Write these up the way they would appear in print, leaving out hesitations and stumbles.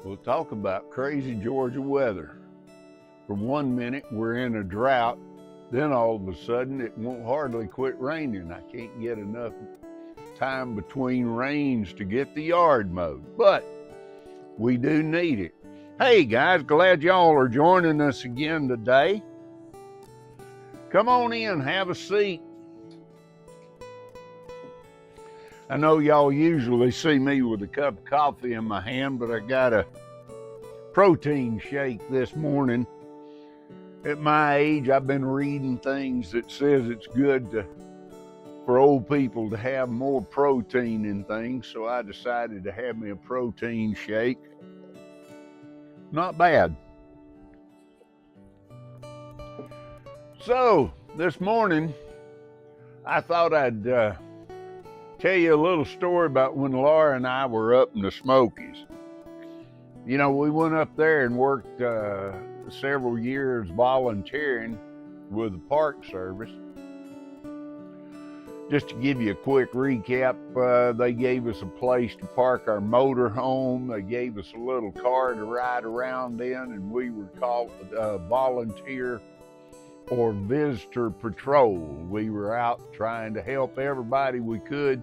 We'll talk about crazy Georgia weather. For 1 minute, we're in a drought. Then all of a sudden, it won't hardly quit raining. I can't get enough time between rains to get the yard mowed, but we do need it. Hey guys, glad y'all are joining us again today. Come on in, have a seat. I know y'all usually see me with a cup of coffee in my hand, but I got a protein shake this morning. At my age, I've been reading things that says it's good for old people to have more protein in things, so I decided to have me a protein shake. Not bad. So, this morning, I thought I'd tell you a little story about when Laura and I were up in the Smokies. You know, we went up there and worked several years volunteering with the Park Service. Just to give you a quick recap, they gave us a place to park our motor home. They gave us a little car to ride around in, and we were called volunteer or visitor patrol. We were out trying to help everybody we could.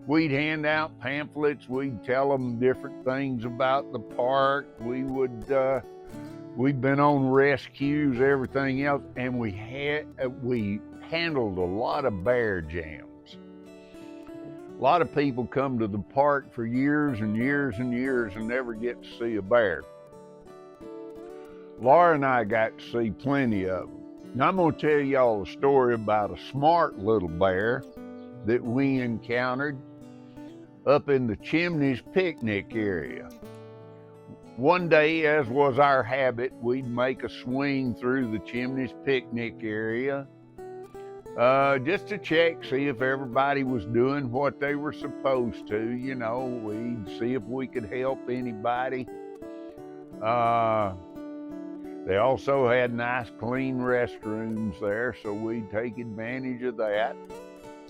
We'd hand out pamphlets. We'd tell them different things about the park. We'd been on rescues, everything else, and we handled a lot of bear jams. A lot of people come to the park for years and years and years and never get to see a bear. Laura and I got to see plenty of them. Now I'm going to tell y'all a story about a smart little bear that we encountered up in the Chimneys picnic area. One day, as was our habit, we'd make a swing through the Chimneys picnic area just to check, see if everybody was doing what they were supposed to. You know, we'd see if we could help anybody. They also had nice, clean restrooms there, so we'd take advantage of that.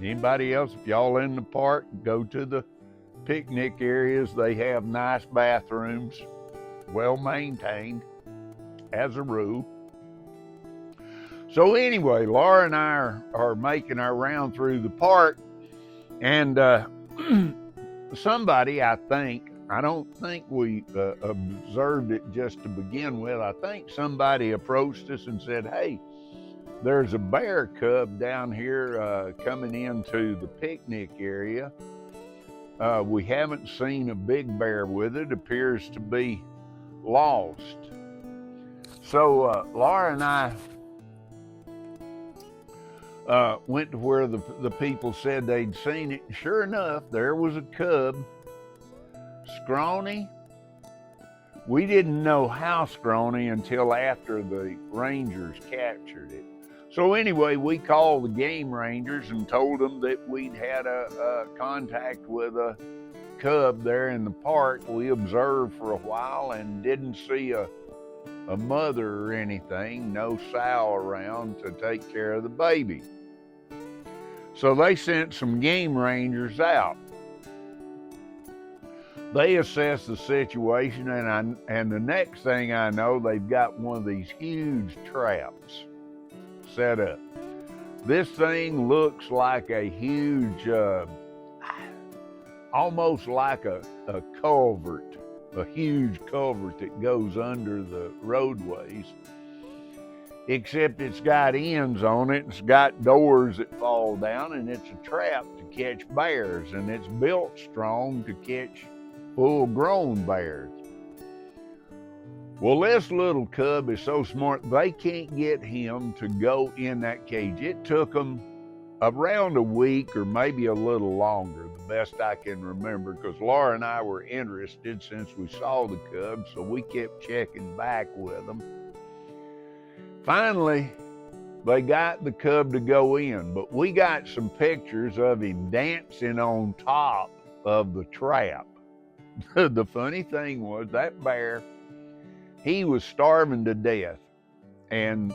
Anybody else, if y'all in the park, go to the picnic areas. They have nice bathrooms, well maintained, as a rule. So anyway, Laura and I are making our round through the park, and somebody, I don't think we observed it just to begin with. I think somebody approached us and said, "Hey, there's a bear cub down here coming into the picnic area. We haven't seen a big bear with it. Appears to be lost." So Laura and I went to where the people said they'd seen it. Sure enough, there was a cub. Scrawny. We didn't know how scrawny until after the rangers captured it. So anyway, we called the game rangers and told them that we'd had a contact with a cub there in the park. We observed for a while and didn't see a mother or anything, no sow around to take care of the baby. So they sent some game rangers out. They assessed the situation, and the next thing I know, they've got one of these huge traps set up. This thing looks like a huge, almost like a culvert, a huge culvert that goes under the roadways, except it's got ends on it, it's got doors that fall down, and it's a trap to catch bears, and it's built strong to catch full-grown bears. Well, this little cub is so smart, they can't get him to go in that cage. It took them around a week or maybe a little longer, the best I can remember, because Laura and I were interested since we saw the cub, so we kept checking back with them. Finally, they got the cub to go in, but we got some pictures of him dancing on top of the trap. The funny thing was that bear, he was starving to death and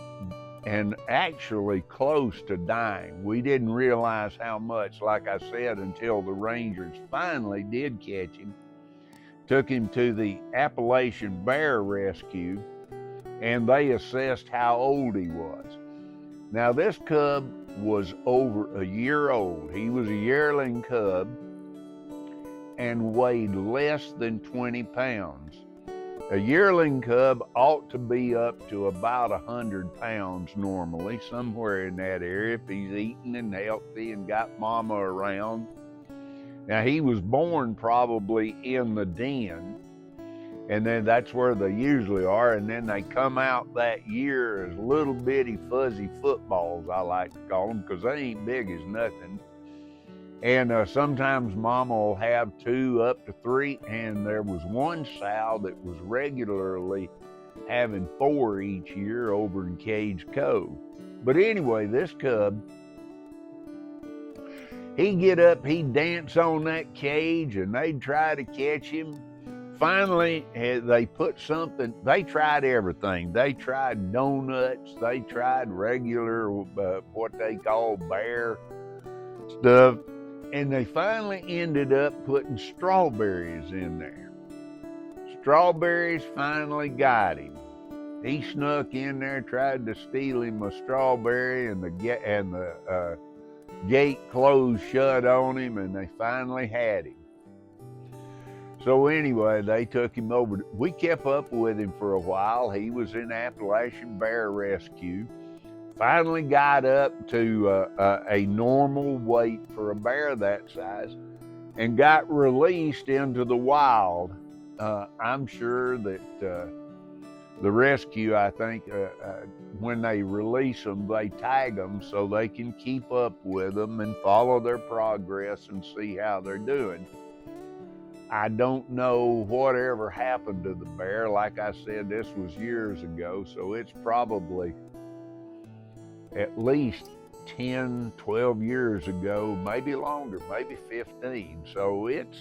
actually close to dying. We didn't realize how much, like I said, until the rangers finally did catch him. took him to the Appalachian Bear Rescue, and they assessed how old he was. Now, this cub was over a year old. He was a yearling cub and weighed less than 20 pounds. A yearling cub ought to be up to about 100 pounds normally, somewhere in that area, if he's eating and healthy and got mama around. Now, he was born probably in the den, and then that's where they usually are, and then they come out that year as little bitty fuzzy footballs, I like to call them, because they ain't big as nothing. And sometimes mama will have 2 up to 3, and there was one sow that was regularly having 4 each year over in Cage Cove. But anyway, this cub, he'd get up, he'd dance on that cage, and they'd try to catch him. Finally, they put something, they tried everything. They tried donuts, they tried regular, what they call bear stuff, and they finally ended up putting strawberries in there. Strawberries finally got him. He snuck in there, tried to steal him a strawberry, and the gate closed shut on him, and they finally had him. So anyway, they took him over. We kept up with him for a while. He was in Appalachian Bear Rescue. Finally got up to a normal weight for a bear that size and got released into the wild. I'm sure that the rescue, I think, when they release them, they tag them so they can keep up with them and follow their progress and see how they're doing. I don't know whatever happened to the bear. Like I said, this was years ago, so it's probably at least 10, 12 years ago, maybe longer, maybe 15. So it's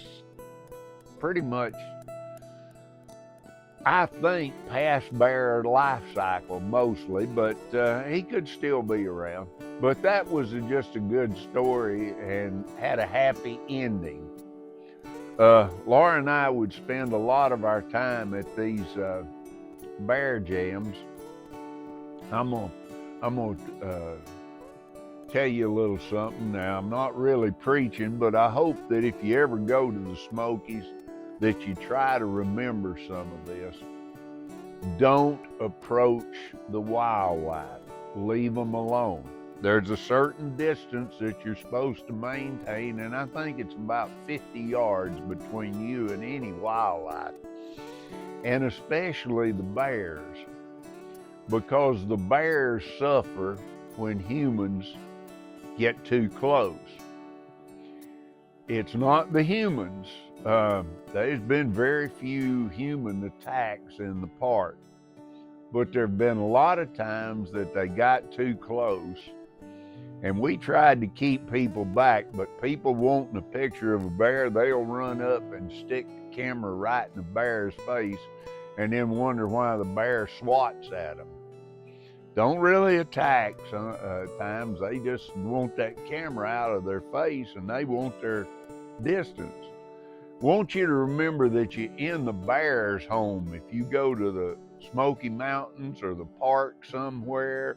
pretty much, I think, past bear life cycle mostly, but he could still be around. But that was just a good story and had a happy ending. Laura and I would spend a lot of our time at these bear jams. I'm gonna tell you a little something now. I'm not really preaching, but I hope that if you ever go to the Smokies, that you try to remember some of this. Don't approach the wildlife. Leave them alone. There's a certain distance that you're supposed to maintain, and I think it's about 50 yards between you and any wildlife, and especially the bears, because the bears suffer when humans get too close. It's not the humans. There's been very few human attacks in the park, but there have been a lot of times that they got too close, and we tried to keep people back, but people wanting a picture of a bear, they'll run up and stick the camera right in the bear's face and then wonder why the bear swats at them. Don't really attack sometimes. They just want that camera out of their face and they want their distance. Want you to remember that you're in the bear's home. If you go to the Smoky Mountains or the park somewhere,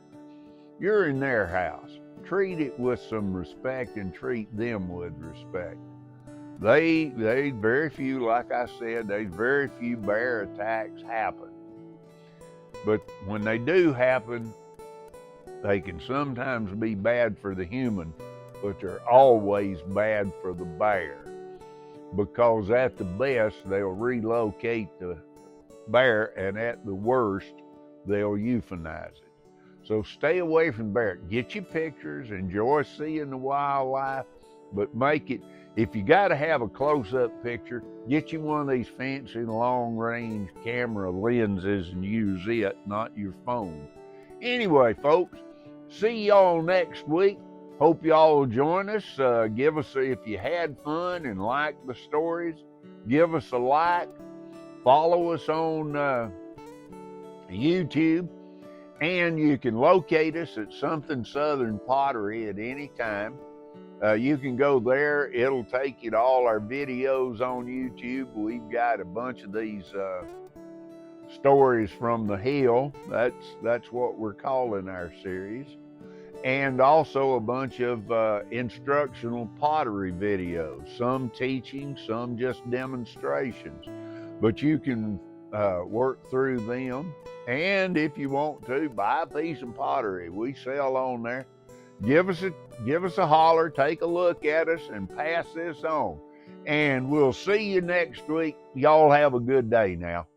you're in their house. Treat it with some respect and treat them with respect. They very few, like I said, there's very few bear attacks happen. But when they do happen, they can sometimes be bad for the human, but they're always bad for the bear. Because at the best, they'll relocate the bear, and at the worst, they'll euthanize it. So stay away from bear. Get your pictures, enjoy seeing the wildlife, but make it, if you got to have a close-up picture, get you one of these fancy long-range camera lenses and use it, not your phone. Anyway, folks, see y'all next week. Hope y'all will join us. Give us, if you had fun and liked the stories, give us a like. Follow us on YouTube. And you can locate us at Something Southern Pottery at any time. You can go there. It'll take you to all our videos on YouTube. We've got a bunch of these stories from the hill. That's what we're calling our series. And also a bunch of instructional pottery videos, some teaching, some just demonstrations. But you can work through them. And if you want to, buy a piece of pottery. We sell on there. Give us a holler, take a look at us, and pass this on. And we'll see you next week. Y'all have a good day now.